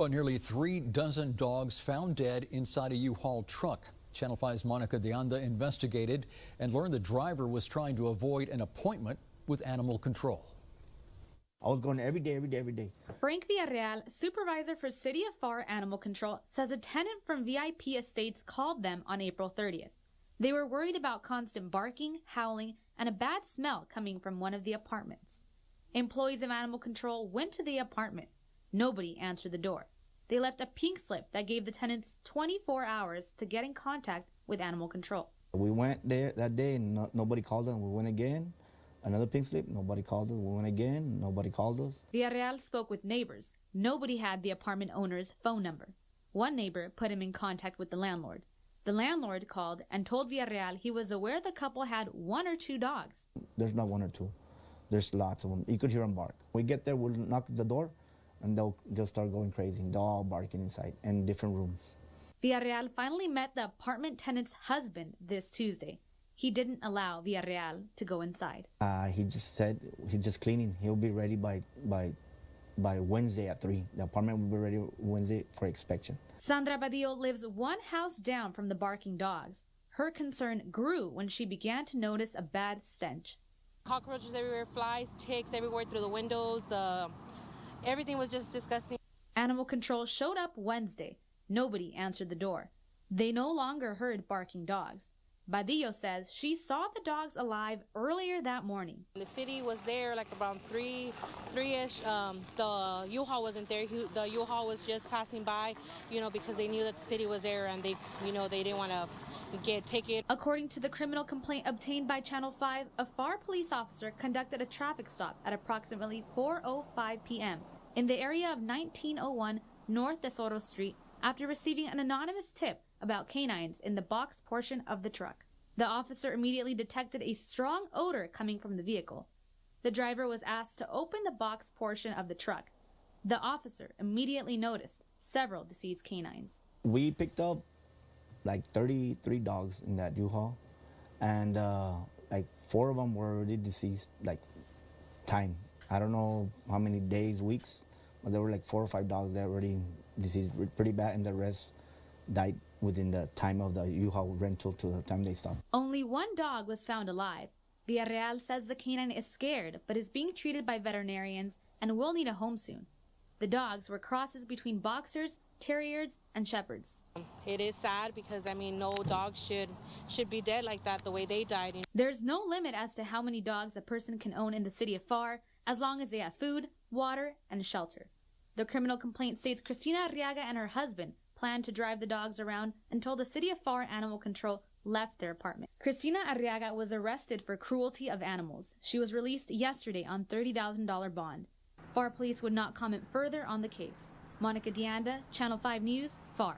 Well, nearly 36 dogs found dead inside a U-Haul truck. Channel 5's Monica Deanda investigated and learned the driver was trying to avoid an appointment with animal control. I was going every day. Frank Villarreal, supervisor for City of Pharr Animal Control, says a tenant from VIP Estates called them on April 30th. They were worried about constant barking, howling, and a bad smell coming from one of the apartments. Employees of Animal Control went to the apartment. Nobody answered the door. They left a pink slip that gave the tenants 24 hours to get in contact with Animal Control. We went there that day and nobody called us. We went again. Another pink slip, nobody called us. We went again, nobody called us. Villarreal spoke with neighbors. Nobody had the apartment owner's phone number. One neighbor put him in contact with the landlord. The landlord called and told Villarreal he was aware the couple had 1 or 2 dogs. There's not 1 or 2. There's lots of them. You could hear them bark. We get there, we'll knock at the door, and they'll just start going crazy. They're all barking inside in different rooms. Villarreal finally met the apartment tenant's husband this Tuesday. He didn't allow Villarreal to go inside. He just said he's just cleaning. He'll be ready by Wednesday at 3. The apartment will be ready Wednesday for inspection. Sandra Badillo lives 1 house down from the barking dogs. Her concern grew when she began to notice a bad stench. Cockroaches everywhere, flies, ticks everywhere through the windows. Everything was just disgusting. Animal Control showed up Wednesday. Nobody answered the door. They no longer heard barking dogs. Badillo says she saw the dogs alive earlier that morning. The city was there like around 3-ish. The U-Haul wasn't there. The U-Haul was just passing by, because they knew that the city was there and they didn't want to get a ticket. According to the criminal complaint obtained by Channel 5, a Pharr police officer conducted a traffic stop at approximately 4:05 p.m. in the area of 1901 North Tesoro Street after receiving an anonymous tip about canines in the box portion of the truck. The officer immediately detected a strong odor coming from the vehicle. The driver was asked to open the box portion of the truck. The officer immediately noticed several deceased canines. We picked up like 33 dogs in that U-Haul, and like 4 of them were already deceased, like time. I don't know how many days, weeks, but there were like 4 or 5 dogs that were already deceased pretty bad, and the rest died within the time of the U-Haul rental to the time they stopped. Only 1 dog was found alive. Villarreal says the canine is scared but is being treated by veterinarians and will need a home soon. The dogs were crosses between boxers, terriers, and shepherds. It is sad because, no dog should be dead like that the way they died. There's no limit as to how many dogs a person can own in the city of Pharr as long as they have food, water, and shelter. The criminal complaint states Cristina Arriaga and her husband planned to drive the dogs around until the City of Pharr Animal Control left their apartment. Cristina Arriaga was arrested for cruelty of animals. She was released yesterday on $30,000 bond. Pharr police would not comment further on the case. Monica Deanda, Channel 5 News, Pharr.